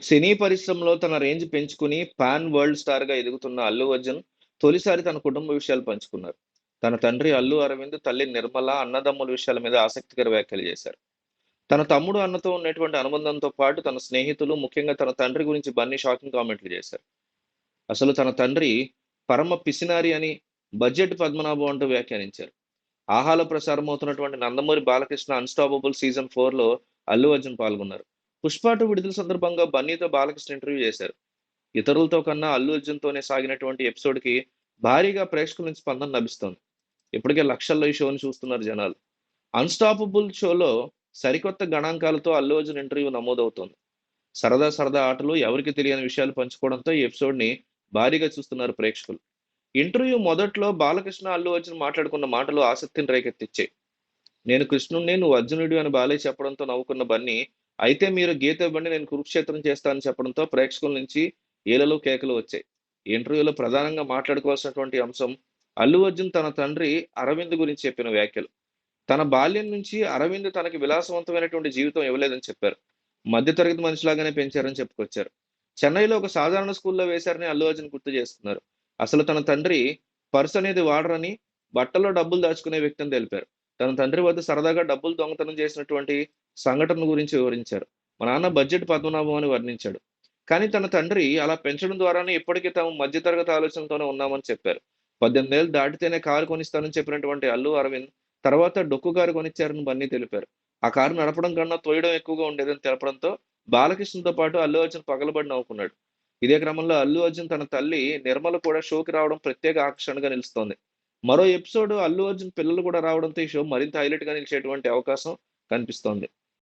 సినీ పరిశ్రమలో తన రేంజ్ పెంచుకుని పాన్ వరల్డ్ స్టార్‌గా ఎదుగుతున్న అల్లు అర్జున్ తొలిసారి తన కుటుంబ విషయాలు పంచుకున్నారు. తన తండ్రి అల్లు అరవింద్, తల్లి నిర్మల, అన్నదమ్ముల విషయాల మీద ఆసక్తికర వ్యాఖ్యలు చేశారు. తన తమ్ముడు, అన్నతో ఉన్నటువంటి అనుబంధంతో పాటు తన స్నేహితులు, ముఖ్యంగా తన తండ్రి గురించి బన్నీ షాకింగ్ కామెంట్లు చేశారు. అసలు తన తండ్రి పరమ పిసినారి అని, బడ్జెట్ పద్మనాభం అంటూ వ్యాఖ్యానించారు. ఆహాలో ప్రసారమవుతున్నటువంటి 'నందమూరి బాలకృష్ణ అన్‌స్టాపబుల్' సీజన్ 4లో అల్లు అర్జున్ పాల్గొన్నారు. 'పుష్ప 2' విడుదల సందర్భంగా బన్నీతో బాలకృష్ణ ఇంటర్వ్యూ చేశారు. ఇతరులతో కన్నా అల్లు అర్జున్‌తోనే సాగినటువంటి ఎపిసోడ్‌కి భారీగా ప్రేక్షకుల నుంచి స్పందన లభిస్తోంది. ఇప్పటికే లక్షల్లో ఈ షోని చూస్తున్నారు జనాలు. 'అన్‌స్టాపబుల్' షోలో సరికొత్త గణాంకాలతో అల్లు అర్జున్ ఇంటర్వ్యూ నమోదవుతోంది. సరదా సరదా ఆటలు, ఎవరికీ తెలియని విషయాలు పంచుకోవడంతో ఈ ఎపిసోడ్‌ని భారీగా చూస్తున్నారు ప్రేక్షకులు. ఇంటర్వ్యూ మొదట్లో బాలకృష్ణ, అల్లు అర్జున్ మాట్లాడుకున్న మాటలు ఆసక్తిని రేకెత్తిచ్చాయి. "నేను కృష్ణుడిని, నువ్వు అర్జునుడివి" అని బాలయ్య చెప్పడంతో నవ్వుకున్న బన్నీ, "అయితే మీరు గీత ఇవ్వండి, నేను కురుక్షేత్రం చేస్తా" అని చెప్పడంతో ప్రేక్షకుల నుంచి ఈలలు, కేకలు వచ్చాయి. ఈ ఇంటర్వ్యూలో ప్రధానంగా మాట్లాడుకోవాల్సినటువంటి అంశం అల్లు అర్జున్ తన తండ్రి అరవింద్ గురించి చెప్పిన వ్యాఖ్యలు. తన బాల్యం నుంచి అరవింద్ తనకి విలాసవంతమైనటువంటి జీవితం ఇవ్వలేదని చెప్పారు. మధ్య తరగతి మనిషిలాగానే పెంచారని చెప్పుకొచ్చారు. చెన్నైలో ఒక సాధారణ స్కూల్‌లో వేశారని అల్లు అర్జున్ గుర్తు చేస్తున్నారు. అసలు తన తండ్రి పర్స్ అనేది వాడరని, బట్టల్లో డబ్బులు దాచుకునే వ్యక్తి అని తెలిపారు. తన తండ్రి వద్ద సరదాగా డబ్బులు దొంగతనం చేసినటువంటి సంఘటన గురించి వివరించారు. మా నాన్న బడ్జెట్ పద్మనాభం అని వర్ణించాడు. కానీ తన తండ్రి అలా పెంచడం ద్వారానే ఇప్పటికీ తాము మధ్య తరగతి ఆలోచనతోనే ఉన్నామని చెప్పారు. 18 ఏళ్ళు దాటితేనే కారు కొనిస్తానని చెప్పినటువంటి అల్లు అరవింద్ తర్వాత డొక్కు కారు కొనిచ్చారని బన్నీ తెలిపారు. ఆ కారు నడపడం కన్నా తోయడం ఎక్కువగా ఉండేదని తెలపడంతో బాలకృష్ణతో పాటు అల్లు అర్జున్ పగలబడి నవ్వుకున్నాడు. ఇదే క్రమంలో అల్లు అర్జున్ తన తల్లి నిర్మల కూడా షోకి రావడం ప్రత్యేక ఆకర్షణగా నిలుస్తోంది. మరో ఎపిసోడ్ అల్లు అర్జున్ పిల్లలు కూడా రావడంతో ఈ షో మరింత హైలైట్‌గా నిలిచేటువంటి అవకాశం కనిపిస్తోంది.